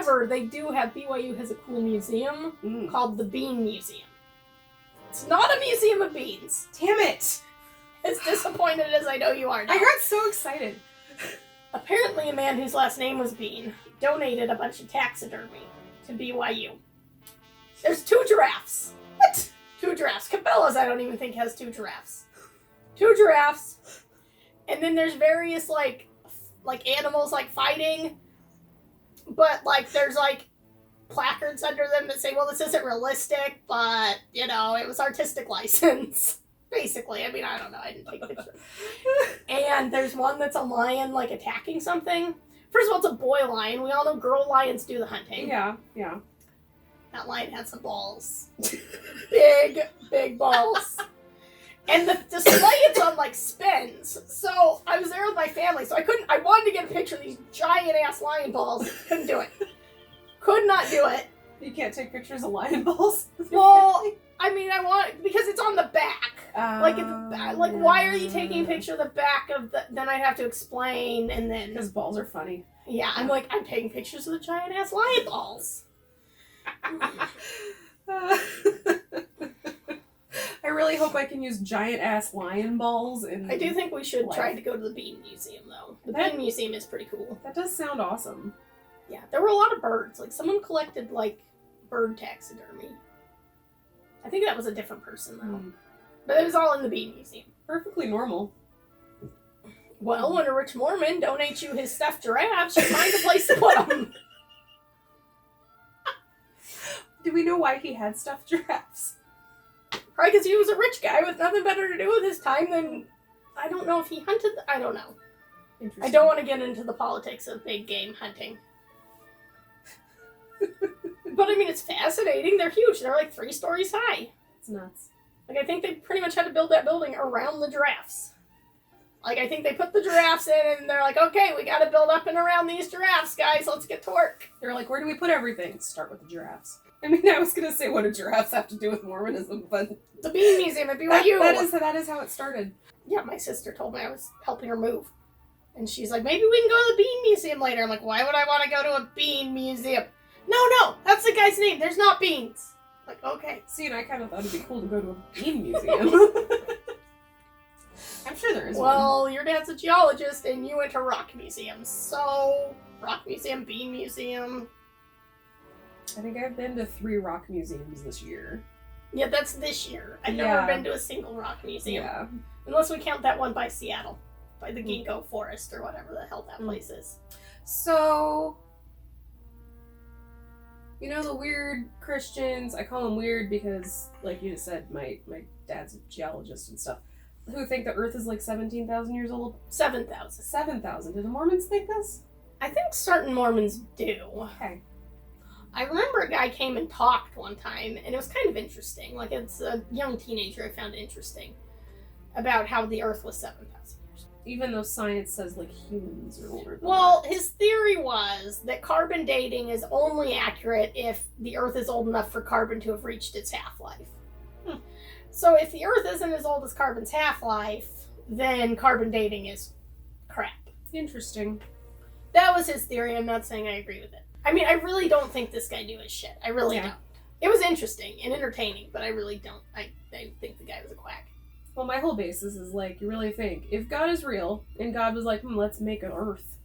However, they do have, BYU has a cool museum called the Bean Museum. It's not a museum of beans. Damn it! As disappointed as I know you are now. I got so excited. Apparently a man whose last name was Bean donated a bunch of taxidermy to BYU. There's 2 giraffes. What? 2 giraffes. Cabela's, I don't even think, has 2 giraffes. 2 giraffes. And then there's various, like animals, like, fighting. But, like, there's, like, placards under them that say, well, this isn't realistic, but, you know, it was artistic license. Basically. I mean, I don't know. I didn't take a picture. And there's one that's a lion, like, attacking something. First of all, it's a boy lion. We all know girl lions do the hunting. Yeah. That lion had some balls. Big balls. And the display it's on, like, spins. So I was there with my family, so I wanted to get a picture of these giant-ass lion balls. Couldn't do it. Could not do it. You can't take pictures of lion balls? Well, I mean, because it's on the back. Why are you taking a picture of the back of the, then I'd have to explain, and then... Because balls are funny. Yeah, I'm taking pictures of the giant-ass lion balls. I really hope I can use giant-ass lion balls. I do think we should try to go to the Bean Museum, though. The Bean Museum is pretty cool. That does sound awesome. Yeah, there were a lot of birds. Like, someone collected, like, bird taxidermy. I think that was a different person, though. But it was all in the Bean Museum. Perfectly normal. Well, when a rich Mormon donates you his stuffed giraffes, you find a place to put them. Do we know why he had stuffed giraffes? Probably because he was a rich guy with nothing better to do with his time than... I don't know if he hunted... I don't know. I don't want to get into the politics of big game hunting. But, I mean, it's fascinating. They're huge. They're, like, 3 stories high. It's nuts. Like, I think they pretty much had to build that building around the giraffes. Like, I think they put the giraffes in, and they're like, okay, we gotta build up and around these giraffes, guys. Let's get to work. They're like, where do we put everything? Start with the giraffes. I mean, I was gonna say, what do giraffes have to do with Mormonism, but... The Bean Museum at BYU. That is how it started. Yeah, my sister told me I was helping her move. And she's like, maybe we can go to the Bean Museum later. I'm like, why would I want to go to a Bean Museum? No, that's the guy's name. There's not beans. Like, okay. See, and I kind of thought it'd be cool to go to a bean museum. I'm sure there is one. Well, your dad's a geologist, and you went to rock museums. So, rock museum, bean museum. I think I've been to 3 rock museums this year. Yeah, that's this year. I've never been to a single rock museum. Yeah. Unless we count that one by Seattle. By the Ginkgo Forest, or whatever the hell that place is. So... You know, the weird Christians, I call them weird because, like you just said, my dad's a geologist and stuff, who think the Earth is like 17,000 years old? 7,000. 7,000. Do the Mormons think this? I think certain Mormons do. Okay. I remember a guy came and talked one time, and it was kind of interesting. Like, it's a young teenager I found interesting about how the Earth was 7,000 years. Even though science says, like, humans are older than Well, that. his theory was that carbon dating is only accurate if the Earth is old enough for carbon to have reached its half-life. So if the Earth isn't as old as carbon's half-life, then carbon dating is crap. Interesting. That was his theory. I'm not saying I agree with it. I mean, I really don't think this guy knew his shit. I really don't. It was interesting and entertaining, but I really don't. I think the guy was a quack. Well, my whole basis is, like, you really think, if God is real, and God was like, let's make an Earth,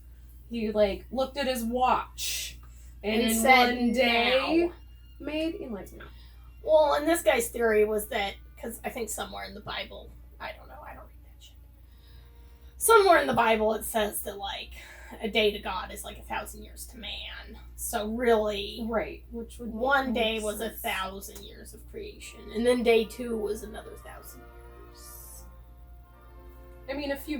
he, like, looked at his watch, and in said, one day, now. made enlightenment. Well, and this guy's theory was that, because I think somewhere in the Bible, I don't know, I don't read that shit. Somewhere in the Bible it says that, like, a day to God is like 1,000 years to man. So really, right, which would one day was 1,000 years of creation, and then day 2 was another 1,000 years. I mean, a few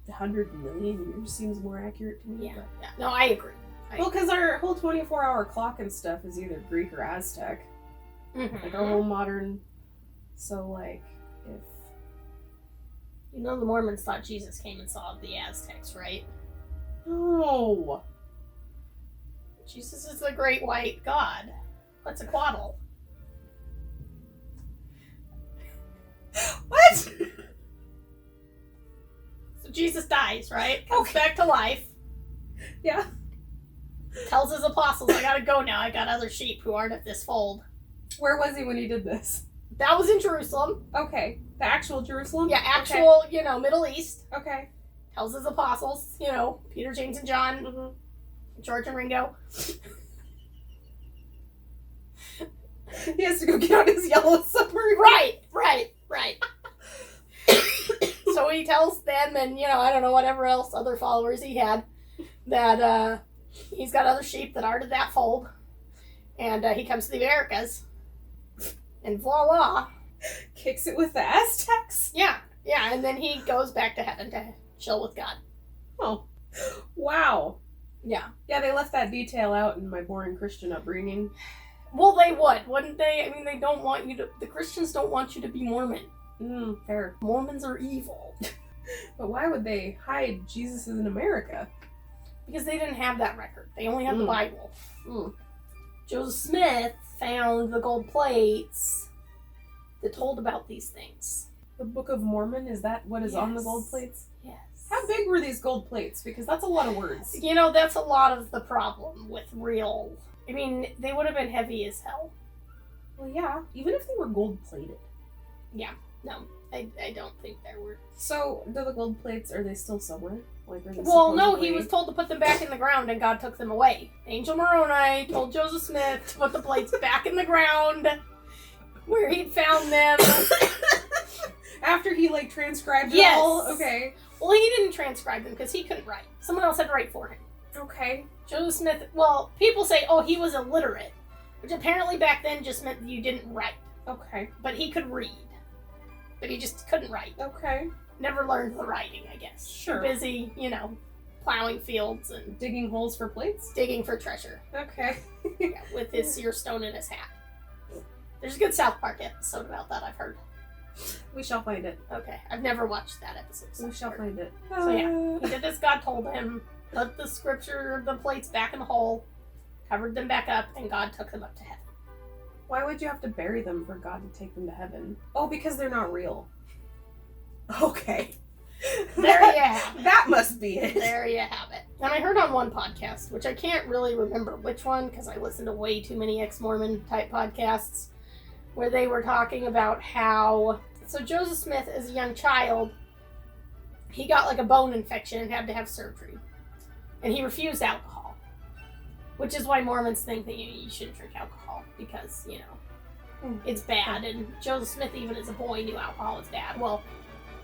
100 million years seems more accurate to me. Yeah. No, I agree. Well, because our whole 24-hour clock and stuff is either Greek or Aztec. Mm-hmm. Like our whole modern. So, like, if. You know, the Mormons thought Jesus came and saw the Aztecs, right? No. Jesus is the great white god. What's a quaddle? What? So Jesus dies, right? Comes back to life. Yeah. Tells his apostles, I gotta go now. I got other sheep who aren't at this fold. Where was he when he did this? That was in Jerusalem. Okay. The actual Jerusalem? Yeah, actual, Middle East. Okay. Tells his apostles, Peter, James, and John, George and Ringo. He has to go get on his yellow submarine. Right. So he tells them and, I don't know, whatever else, other followers he had, that he's got other sheep that aren't in that fold. And he comes to the Americas. And voila. Kicks it with the Aztecs. Yeah, and then he goes back to heaven to chill with God. Oh. Wow. Yeah. Yeah, they left that detail out in my boring Christian upbringing. Well, they would, wouldn't they? I mean, the Christians don't want you to be Mormon. Fair. Mormons are evil. But why would they hide Jesus is in America? Because they didn't have that record. They only had the Bible. Mm. Joseph Smith found the gold plates that told about these things. The Book of Mormon, is that what is on the Yes. gold plates? Yes. How big were these gold plates? Because that's a lot of words. That's a lot of the problem with real... I mean, they would have been heavy as hell. Well, yeah. Even if they were gold plated. Yeah. No, I don't think there were. So, do the gold plates, are they still somewhere? Like, are they Well, no, supposedly- he was told to put them back in the ground and God took them away. Angel Moroni told Joseph Smith to put the plates back in the ground where he'd found them. After he, transcribed it Yes. all? Okay. Well, he didn't transcribe them because he couldn't write. Someone else had to write for him. Okay. Joseph Smith, well, people say, he was illiterate, which apparently back then just meant that you didn't write. Okay. But he could read. But he just couldn't write. Okay. Never learned the writing, I guess. Sure. Too busy, plowing fields and Digging holes for plates? digging for treasure. Okay. Yeah, with his seer stone in his hat. There's a good South Park episode about that, I've heard. We shall find it. Okay, I've never watched that episode. We shall find it. So yeah, he did as God told him, put the plates back in the hole, covered them back up, and God took them up to heaven. Why would you have to bury them for God to take them to heaven? Oh, because they're not real. Okay. There you have it. That must be it. There you have it. And I heard on one podcast, which I can't really remember which one, because I listen to way too many ex-Mormon type podcasts, where they were talking about how... So Joseph Smith, as a young child, he got a bone infection and had to have surgery. And he refused alcohol. Which is why Mormons think that you shouldn't drink alcohol, because, it's bad. And Joseph Smith, even as a boy, knew alcohol was bad. Well,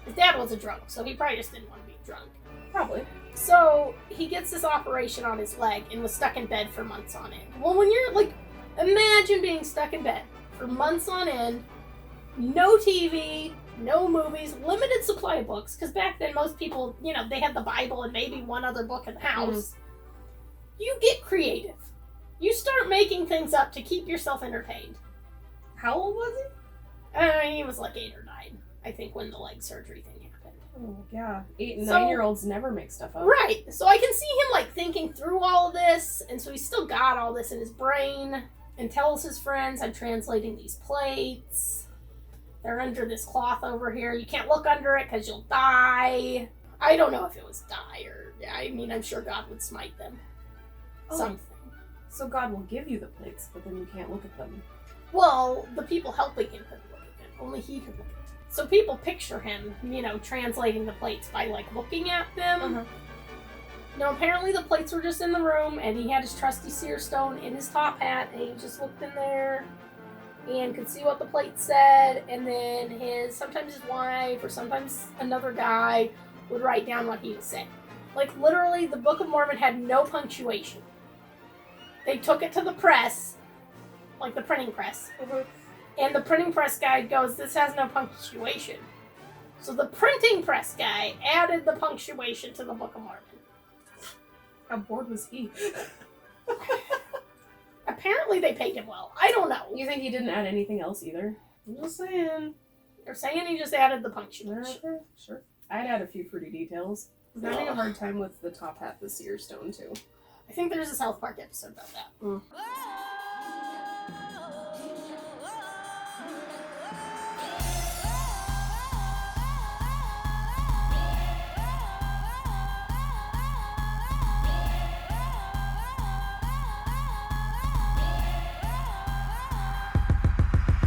his dad was a drunk, so he probably just didn't want to be drunk. Probably. So, he gets this operation on his leg and was stuck in bed for months on end. Well, when you're, imagine being stuck in bed for months on end, no TV, no movies, limited supply of books, because back then most people, they had the Bible and maybe one other book in the house. You get creative. You start making things up to keep yourself entertained. How old was he? He was 8 or 9, I think, when the leg surgery thing happened. Oh, yeah. 8 and So- 9-year-olds never make stuff up. Right. So I can see him, thinking through all of this, and so he's still got all this in his brain, and tells his friends, I'm translating these plates. They're under this cloth over here. You can't look under it because you'll die. I don't know if it was die or... I'm sure God would smite them. Oh. Something. So God will give you the plates, but then you can't look at them. Well, the people helping him couldn't look at them. Only he could look at them. So people picture him, translating the plates by, looking at them. No, apparently the plates were just in the room, and he had his trusty seer stone in his top hat, and he just looked in there and could see what the plate said, and then sometimes his wife or sometimes another guy would write down what he was saying. Literally, the Book of Mormon had no punctuation. They took it to the press, the printing press, and the printing press guy goes, this has no punctuation. So the printing press guy added the punctuation to the Book of Mormon. How bored was he? Apparently they paid him well. I don't know. You think he didn't add anything else either? I'm just saying. They're saying he just added the punctuation. Sure. I'd add a few pretty details. I'm having a hard time with the top hat, the seer stone, too. I think there's a South Park episode about that.